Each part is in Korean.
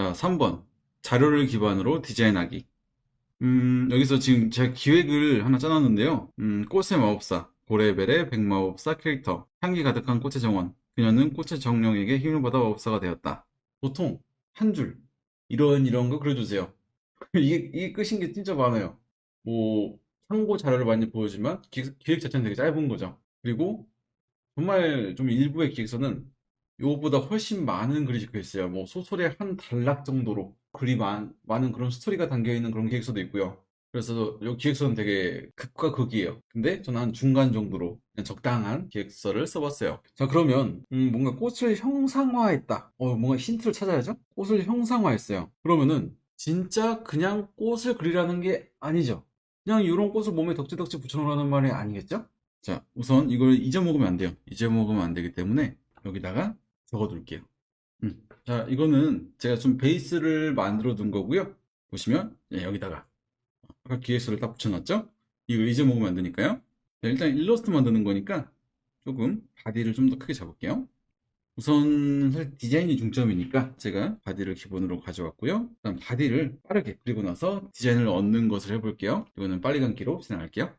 자, 3번. 자료를 기반으로 디자인하기. 여기서 지금 제가 기획을 하나 짜놨는데요. 꽃의 마법사, 고레벨의 백마법사 캐릭터, 향기 가득한 꽃의 정원. 그녀는 꽃의 정령에게 힘을 받아 마법사가 되었다. 보통 한 줄, 이런 거 그려주세요. 이게 끝인 게 진짜 많아요. 뭐, 참고 자료를 많이 보여주지만 기획 자체는 되게 짧은 거죠. 그리고 정말 좀 일부의 기획서는 이거보다 훨씬 많은 글이 적혀 있어요. 뭐 소설의 한 단락 정도로 글이 많은 그런 스토리가 담겨 있는 그런 기획서도 있고요. 그래서 이 기획서는 되게 극과 극이에요. 근데 저는 한 중간 정도로 그냥 적당한 기획서를 써봤어요. 자, 그러면 뭔가 꽃을 형상화했다. 뭔가 힌트를 찾아야죠. 꽃을 형상화했어요. 그러면은 진짜 그냥 꽃을 그리라는 게 아니죠. 그냥 이런 꽃을 몸에 덕지덕지 붙여놓으라는 말이 아니겠죠? 자, 우선 이걸 잊어먹으면 안 돼요. 잊어먹으면 안 되기 때문에 여기다가 적어둘게요. 자, 이거는 제가 좀 베이스를 만들어 둔 거고요. 보시면 여기다가 아까 기획서를 딱 붙여놨죠? 이거 잊어먹으면 안 되니까요. 자, 일단 일러스트 만드는 거니까 조금 바디를 좀 더 크게 잡을게요. 우선 사실 디자인이 중점이니까 제가 바디를 기본으로 가져왔고요. 그다음 바디를 빠르게 그리고 나서 디자인을 얻는 것을 해볼게요. 이거는 빨리 감기로 진행할게요.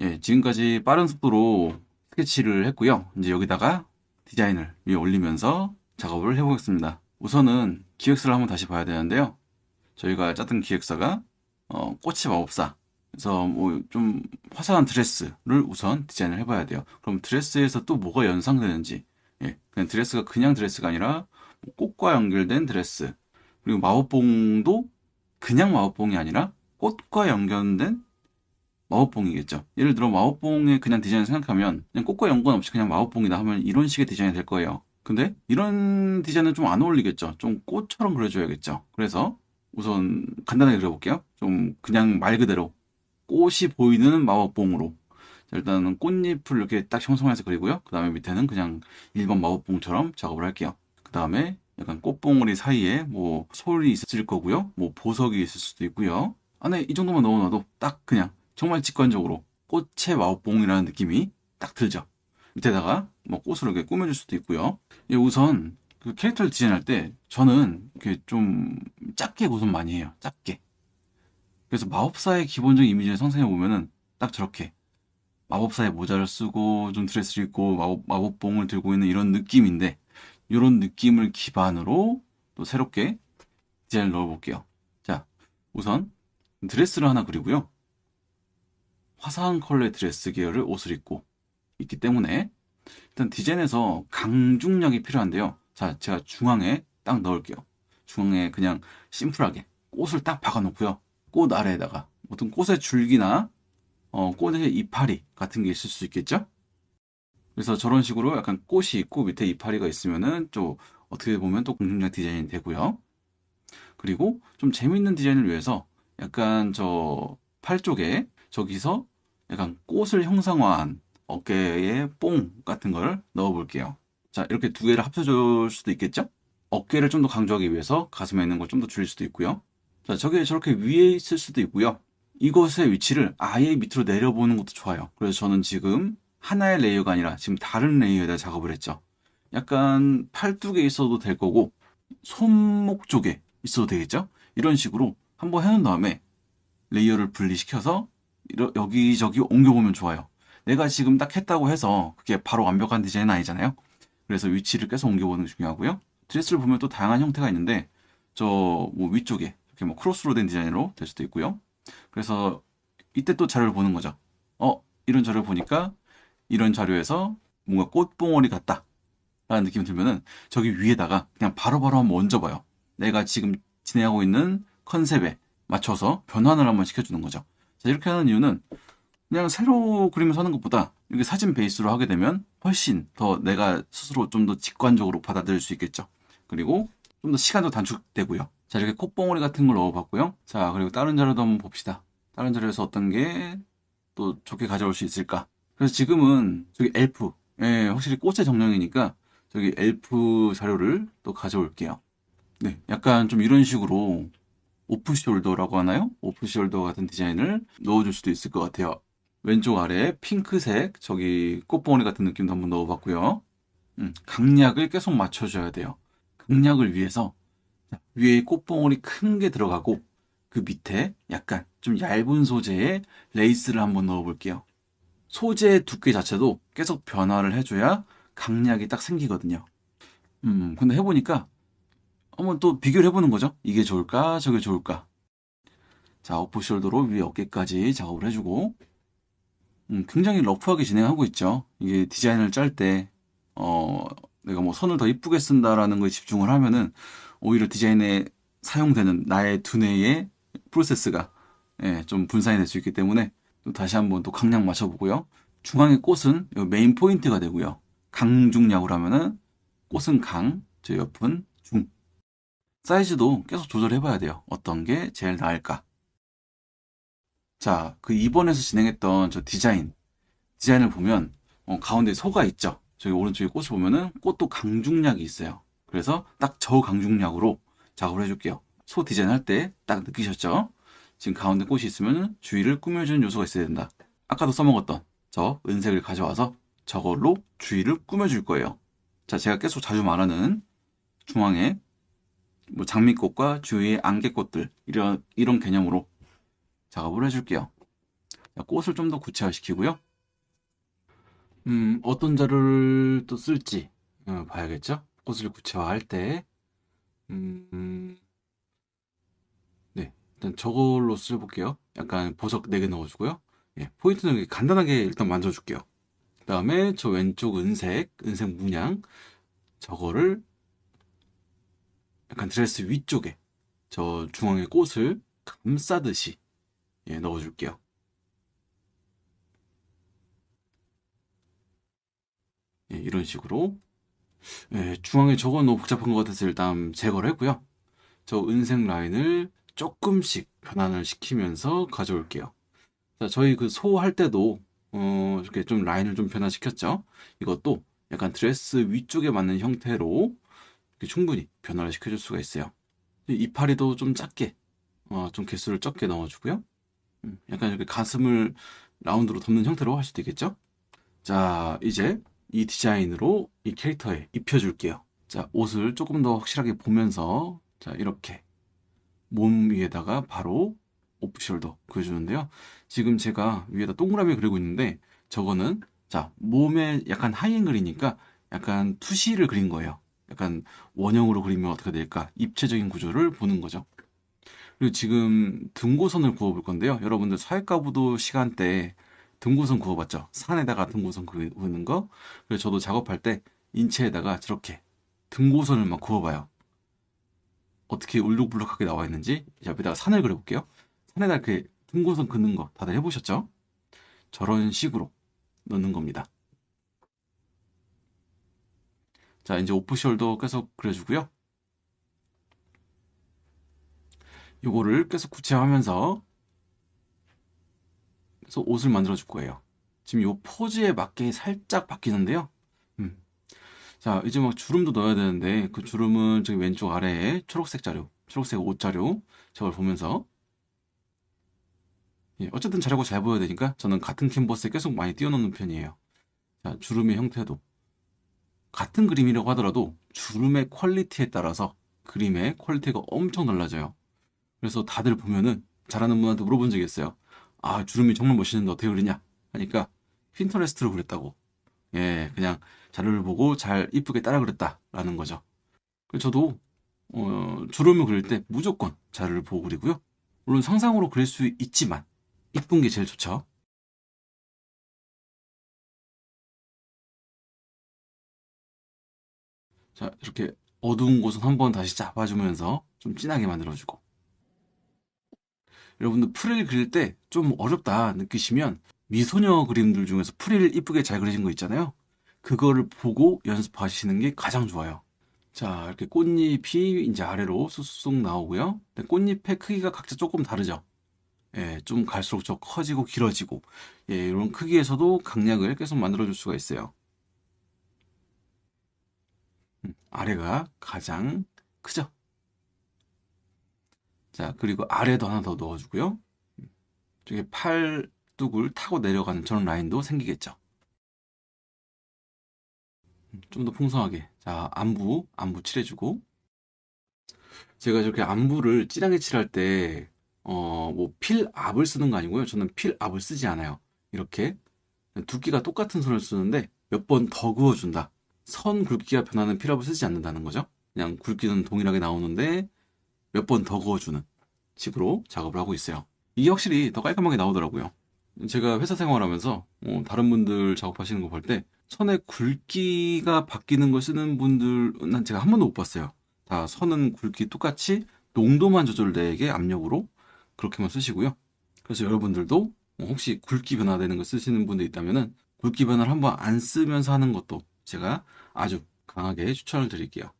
예, 지금까지 빠른 속도로 스케치를 했고요. 이제 여기다가 디자인을 위에 올리면서 작업을 해보겠습니다. 우선은 기획서를 한번 다시 봐야 되는데요. 저희가 짰던 기획서가 꽃의 마법사. 그래서 뭐 좀 화사한 드레스를 우선 디자인을 해봐야 돼요. 그럼 드레스에서 또 뭐가 연상되는지, 예, 그냥 드레스가 그냥 드레스가 아니라 뭐 꽃과 연결된 드레스, 그리고 마법봉도 그냥 마법봉이 아니라 꽃과 연결된 마법봉이겠죠. 예를 들어 마법봉의 그냥 디자인을 생각하면 그냥 꽃과 연관 없이 그냥 마법봉이다 하면 이런 식의 디자인이 될 거예요. 근데 이런 디자인은 좀 안 어울리겠죠. 좀 꽃처럼 그려줘야겠죠. 그래서 우선 간단하게 그려볼게요. 좀 그냥 말 그대로 꽃이 보이는 마법봉으로. 자, 일단은 꽃잎을 이렇게 딱 형성해서 그리고요. 그 다음에 밑에는 그냥 일반 마법봉처럼 작업을 할게요. 그 다음에 약간 꽃봉오리 사이에 뭐 솔이 있을 거고요. 뭐 보석이 있을 수도 있고요. 안에 이 정도만 넣어놔도 딱 그냥 정말 직관적으로 꽃의 마법봉이라는 느낌이 딱 들죠. 밑에다가 뭐 꽃으로 이렇게 꾸며줄 수도 있고요. 예, 우선 그 캐릭터를 디자인할 때 저는 이렇게 좀 작게 우선 많이 해요. 작게. 그래서 마법사의 기본적인 이미지를 상상해 보면은 딱 저렇게 마법사의 모자를 쓰고 좀 드레스를 입고 마법봉을 들고 있는 이런 느낌인데 이런 느낌을 기반으로 또 새롭게 디자인을 넣어볼게요. 자, 우선 드레스를 하나 그리고요. 화사한 컬러의 드레스 계열의 옷을 입고 있기 때문에 일단 디자인에서 강중력이 필요한데요. 자, 제가 중앙에 딱 넣을게요. 중앙에 그냥 심플하게 꽃을 딱 박아놓고요. 꽃 아래에다가 어떤 꽃의 줄기나 꽃의 이파리 같은 게 있을 수 있겠죠? 그래서 저런 식으로 약간 꽃이 있고 밑에 이파리가 있으면은 좀 어떻게 보면 또 공중력 디자인이 되고요. 그리고 좀 재밌는 디자인을 위해서 약간 저 팔 쪽에 저기서 약간 꽃을 형상화한 어깨에 뽕 같은 걸 넣어 볼게요. 자, 이렇게 두 개를 합쳐줄 수도 있겠죠? 어깨를 좀 더 강조하기 위해서 가슴에 있는 걸 좀 더 줄일 수도 있고요. 자, 저게 저렇게 위에 있을 수도 있고요. 이것의 위치를 아예 밑으로 내려보는 것도 좋아요. 그래서 저는 지금 하나의 레이어가 아니라 지금 다른 레이어에다 작업을 했죠. 약간 팔뚝에 있어도 될 거고 손목 쪽에 있어도 되겠죠? 이런 식으로 한번 해놓은 다음에 레이어를 분리시켜서 여기저기 옮겨보면 좋아요. 내가 지금 딱 했다고 해서 그게 바로 완벽한 디자인은 아니잖아요. 그래서 위치를 계속 옮겨보는 게 중요하고요. 드레스를 보면 또 다양한 형태가 있는데 저 뭐 위쪽에 이렇게 뭐 크로스로 된 디자인으로 될 수도 있고요. 그래서 이때 또 자료를 보는 거죠. 이런 자료를 보니까 이런 자료에서 뭔가 꽃봉오리 같다 라는 느낌이 들면은 저기 위에다가 그냥 바로바로 한번 얹어봐요. 내가 지금 진행하고 있는 컨셉에 맞춰서 변환을 한번 시켜주는 거죠. 자, 이렇게 하는 이유는 그냥 새로 그림을 사는 것보다 이렇게 사진 베이스로 하게 되면 훨씬 더 내가 스스로 좀 더 직관적으로 받아들일 수 있겠죠. 그리고 좀 더 시간도 단축되고요. 자, 이렇게 콧봉오리 같은 걸 넣어봤고요. 자, 그리고 다른 자료도 한번 봅시다. 다른 자료에서 어떤 게 또 좋게 가져올 수 있을까? 그래서 지금은 저기 엘프, 예, 확실히 꽃의 정령이니까 저기 엘프 자료를 또 가져올게요. 네, 약간 좀 이런 식으로 오프숄더라고 하나요? 오프숄더 같은 디자인을 넣어줄 수도 있을 것 같아요. 왼쪽 아래에 핑크색 저기 꽃봉오리 같은 느낌도 한번 넣어봤고요. 강약을 계속 맞춰줘야 돼요. 강약을 위해서 위에 꽃봉오리 큰 게 들어가고 그 밑에 약간 좀 얇은 소재의 레이스를 한번 넣어볼게요. 소재의 두께 자체도 계속 변화를 해줘야 강약이 딱 생기거든요. 근데 해보니까 한번 또 비교를 해보는 거죠. 이게 좋을까, 저게 좋을까. 자, 오프숄더로 위에 어깨까지 작업을 해주고, 굉장히 러프하게 진행하고 있죠. 이게 디자인을 짤 때, 내가 뭐 선을 더 이쁘게 쓴다라는 거에 집중을 하면은, 오히려 디자인에 사용되는 나의 두뇌의 프로세스가, 예, 좀 분산이 될 수 있기 때문에, 또 다시 한번 또 강약 맞춰보고요. 중앙의 꽃은 메인 포인트가 되고요. 강중약으로 하면은, 꽃은 강, 저 옆은 중. 사이즈도 계속 조절해봐야 돼요. 어떤 게 제일 나을까? 자, 그 이번에서 진행했던 저 디자인을 보면 가운데 소가 있죠. 저기 오른쪽에 꽃을 보면은 꽃도 강중약이 있어요. 그래서 딱 저 강중약으로 작업을 해줄게요. 소 디자인 할 때 딱 느끼셨죠? 지금 가운데 꽃이 있으면 주위를 꾸며주는 요소가 있어야 된다. 아까도 써먹었던 저 은색을 가져와서 저걸로 주위를 꾸며줄 거예요. 자, 제가 계속 자주 말하는 중앙에 뭐 장미꽃과 주위의 안개꽃들 이런 개념으로 작업을 해줄게요. 자, 꽃을 좀 더 구체화시키고요. 어떤 자료를 또 쓸지 봐야겠죠? 꽃을 구체화할 때. 음, 네, 일단 저걸로 써볼게요. 약간 보석 4개 넣어주고요. 예, 포인트는 이렇게 간단하게 일단 만들어줄게요. 그 다음에 저 왼쪽 은색 문양, 저거를 약간 드레스 위쪽에 저 중앙에 꽃을 감싸듯이 예, 넣어줄게요. 예, 이런 식으로. 예, 중앙에 저거 너무 복잡한 것 같아서 일단 제거를 했고요. 저 은색 라인을 조금씩 변환을 시키면서 가져올게요. 자, 저희 그 소 할 때도 이렇게 좀 라인을 좀 변화시켰죠. 이것도 약간 드레스 위쪽에 맞는 형태로 이렇게 충분히 변화를 시켜줄 수가 있어요. 이파리도 좀 작게, 좀 개수를 적게 넣어주고요. 약간 이렇게 가슴을 라운드로 덮는 형태로 할 수도 있겠죠. 자, 이제 이 디자인으로 이 캐릭터에 입혀줄게요. 자, 옷을 조금 더 확실하게 보면서 자, 이렇게 몸 위에다가 바로 오프숄더 그려주는데요. 지금 제가 위에다 동그라미 그리고 있는데 저거는 자 몸에 약간 하이앵글이니까 약간 투시를 그린 거예요. 약간 원형으로 그리면 어떻게 될까? 입체적인 구조를 보는 거죠. 그리고 지금 등고선을 그어볼 건데요. 여러분들 사회과부도 시간대 등고선 그어봤죠? 산에다가 등고선 그리는 거. 그래서 저도 작업할 때 인체에다가 저렇게 등고선을 막 그어봐요. 어떻게 울룩불룩하게 나와 있는지 이제 앞에다가 산을 그려볼게요. 산에다 이렇게 등고선 긋는 거 다들 해보셨죠? 저런 식으로 넣는 겁니다. 자, 이제 오프숄더 계속 그려주고요. 요거를 계속 구체화하면서 그래서 옷을 만들어 줄 거예요. 지금 요 포즈에 맞게 살짝 바뀌는데요. 음. 자, 이제 막 주름도 넣어야 되는데 그 주름은 저기 왼쪽 아래에 초록색 자료, 초록색 옷 자료 저걸 보면서 예, 어쨌든 자료가 잘 보여야 되니까 저는 같은 캔버스에 계속 많이 띄워놓는 편이에요. 자, 주름의 형태도 같은 그림이라고 하더라도 주름의 퀄리티에 따라서 그림의 퀄리티가 엄청 달라져요. 그래서 다들 보면은 잘하는 분한테 물어본 적이 있어요. 아, 주름이 정말 멋있는데 어떻게 그리냐? 하니까 핀터레스트로 그렸다고. 예, 그냥 자료를 보고 잘 이쁘게 따라 그렸다라는 거죠. 그래서 저도 주름을 그릴 때 무조건 자료를 보고 그리고요. 물론 상상으로 그릴 수 있지만 이쁜 게 제일 좋죠. 자, 이렇게 어두운 곳은 한번 다시 잡아주면서 좀 진하게 만들어주고 여러분들 프릴 그릴 때 좀 어렵다 느끼시면 미소녀 그림들 중에서 프릴 이쁘게 잘 그려진 거 있잖아요. 그거를 보고 연습하시는 게 가장 좋아요. 자, 이렇게 꽃잎이 이제 아래로 쑥쑥 나오고요. 근데 꽃잎의 크기가 각자 조금 다르죠. 예, 좀 갈수록 더 커지고 길어지고, 예, 이런 크기에서도 강약을 계속 만들어줄 수가 있어요. 아래가 가장 크죠. 자, 그리고 아래도 하나 더 넣어주고요. 저게 팔뚝을 타고 내려가는 저런 라인도 생기겠죠. 좀 더 풍성하게. 자, 안부 칠해주고. 제가 저렇게 안부를 진하게 칠할 때, 뭐, 필압을 쓰는 거 아니고요. 저는 필압을 쓰지 않아요. 이렇게 두께가 똑같은 선을 쓰는데 몇 번 더 그어준다. 선 굵기가 변하는 필압을 쓰지 않는다는 거죠. 그냥 굵기는 동일하게 나오는데 몇 번 더 그어주는 식으로 작업을 하고 있어요. 이게 확실히 더 깔끔하게 나오더라고요. 제가 회사 생활하면서 다른 분들 작업하시는 거 볼 때 선의 굵기가 바뀌는 걸 쓰는 분들은 제가 한 번도 못 봤어요. 다 선은 굵기 똑같이 농도만 조절되게 압력으로 그렇게만 쓰시고요. 그래서 여러분들도 혹시 굵기 변화되는 거 쓰시는 분들 있다면은 굵기 변화를 한번 안 쓰면서 하는 것도 제가 아주 강하게 추천을 드릴게요.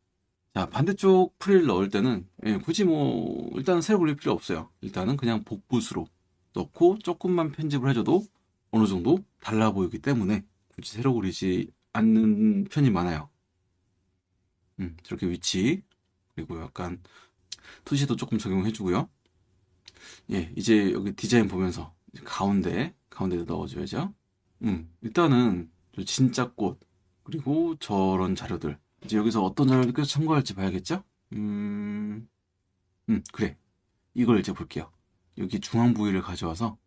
자, 반대쪽 프릴 넣을 때는 예, 굳이 뭐 일단은 새로 그릴 필요 없어요. 일단은 그냥 복붓으로 넣고 조금만 편집을 해줘도 어느 정도 달라 보이기 때문에 굳이 새로 그리지 않는 편이 많아요. 저렇게 위치 그리고 약간 투시도 조금 적용해주고요. 예, 이제 여기 디자인 보면서 이제 가운데 넣어줘야죠. 일단은 저 진짜 꽃 그리고 저런 자료들 이제 여기서 어떤 자료를 계속 참고할지 봐야겠죠? 그래. 이걸 이제 볼게요. 여기 중앙 부위를 가져와서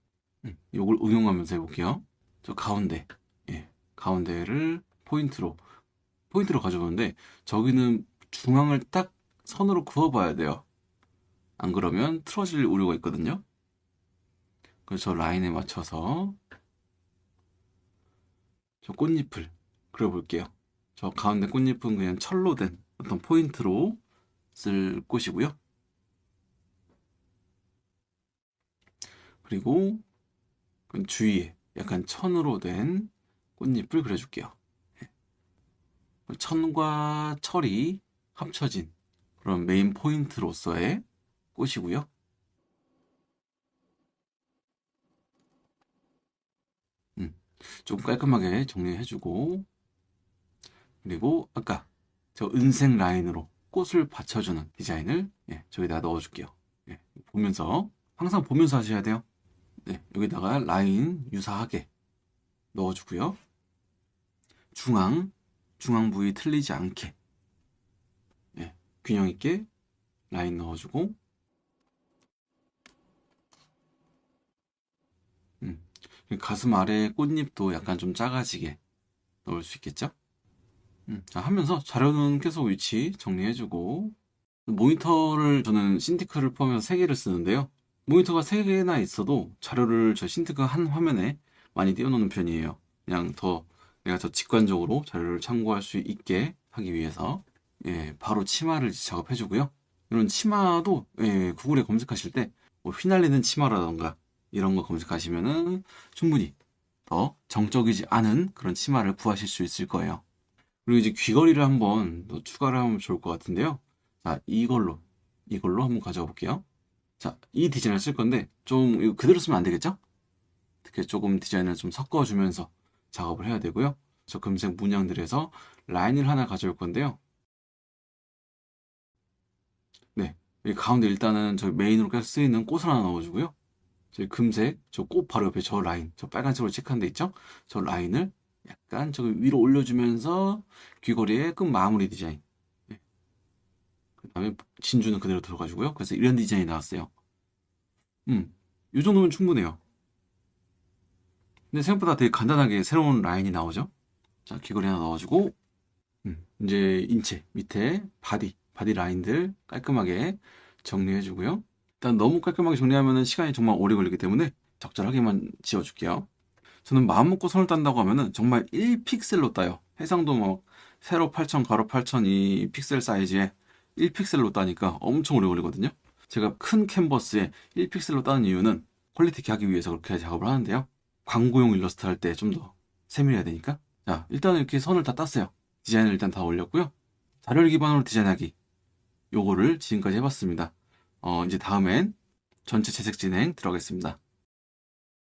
요걸 응용하면서 해볼게요. 저 가운데, 예, 가운데를 포인트로 가져오는데, 저기는 중앙을 딱 선으로 그어봐야 돼요. 안 그러면 틀어질 우려가 있거든요. 그래서 저 라인에 맞춰서 저 꽃잎을 그려볼게요. 저 가운데 꽃잎은 그냥 철로 된 어떤 포인트로 쓸 꽃이고요. 그리고 그 주위에 약간 천으로 된 꽃잎을 그려줄게요. 천과 철이 합쳐진 그런 메인 포인트로서의 꽃이고요. 음, 조금 깔끔하게 정리해주고, 그리고 아까 저 은색 라인으로 꽃을 받쳐주는 디자인을 저기다가 넣어줄게요. 보면서 항상 보면서 하셔야 돼요. 여기다가 라인 유사하게 넣어주고요. 중앙 부위 틀리지 않게 균형 있게 라인 넣어주고, 음, 가슴 아래 꽃잎도 약간 좀 작아지게 넣을 수 있겠죠? 자, 하면서 자료는 계속 위치 정리해주고, 모니터를 저는 신티크를 포함해서 3개를 쓰는데요. 모니터가 3개나 있어도 자료를 저 신티크 한 화면에 많이 띄워놓는 편이에요. 그냥 내가 더 직관적으로 자료를 참고할 수 있게 하기 위해서. 바로 치마를 작업해주고요. 이런 치마도 구글에 검색하실 때 뭐 휘날리는 치마라던가 이런 거 검색하시면은 충분히 더 정적이지 않은 그런 치마를 구하실 수 있을 거예요. 그리고 이제 귀걸이를 한번 더 추가를 하면 좋을 것 같은데요. 자, 이걸로 한번 가져가 볼게요. 자, 이 디자인을 쓸 건데, 좀, 이거 그대로 쓰면 안 되겠죠? 이렇게 조금 디자인을 좀 섞어주면서 작업을 해야 되고요. 저 금색 문양들에서 라인을 하나 가져올 건데요. 네. 이 가운데 일단은 저 메인으로 계속 쓰이는 꽃을 하나 넣어주고요. 저희 금색, 저 꽃 바로 옆에 저 라인, 저 빨간색으로 체크한 데 있죠? 저 라인을 약간 저 위로 올려주면서 귀걸이의 끝 마무리 디자인. 그 다음에 진주는 그대로 들어가지고요. 그래서 이런 디자인이 나왔어요. 이 정도면 충분해요. 근데 생각보다 되게 간단하게 새로운 라인이 나오죠. 자, 귀걸이 하나 넣어주고, 이제 인체 밑에 바디 라인들 깔끔하게 정리해주고요. 일단 너무 깔끔하게 정리하면 시간이 정말 오래 걸리기 때문에 적절하게만 지워줄게요. 저는 마음 먹고 손을 딴다고 하면은 정말 1픽셀로 따요. 해상도 뭐 세로 8000, 가로 8000 이 픽셀 사이즈에 1픽셀로 따니까 엄청 오래 걸리거든요. 제가 큰 캔버스에 1픽셀로 따는 이유는 퀄리티 있게 하기 위해서 그렇게 작업을 하는데요. 광고용 일러스트 할 때 좀 더 세밀해야 되니까. 자, 일단 이렇게 선을 다 땄어요. 디자인을 일단 다 올렸고요. 자료를 기반으로 디자인하기. 요거를 지금까지 해봤습니다. 이제 다음엔 전체 채색 진행 들어가겠습니다.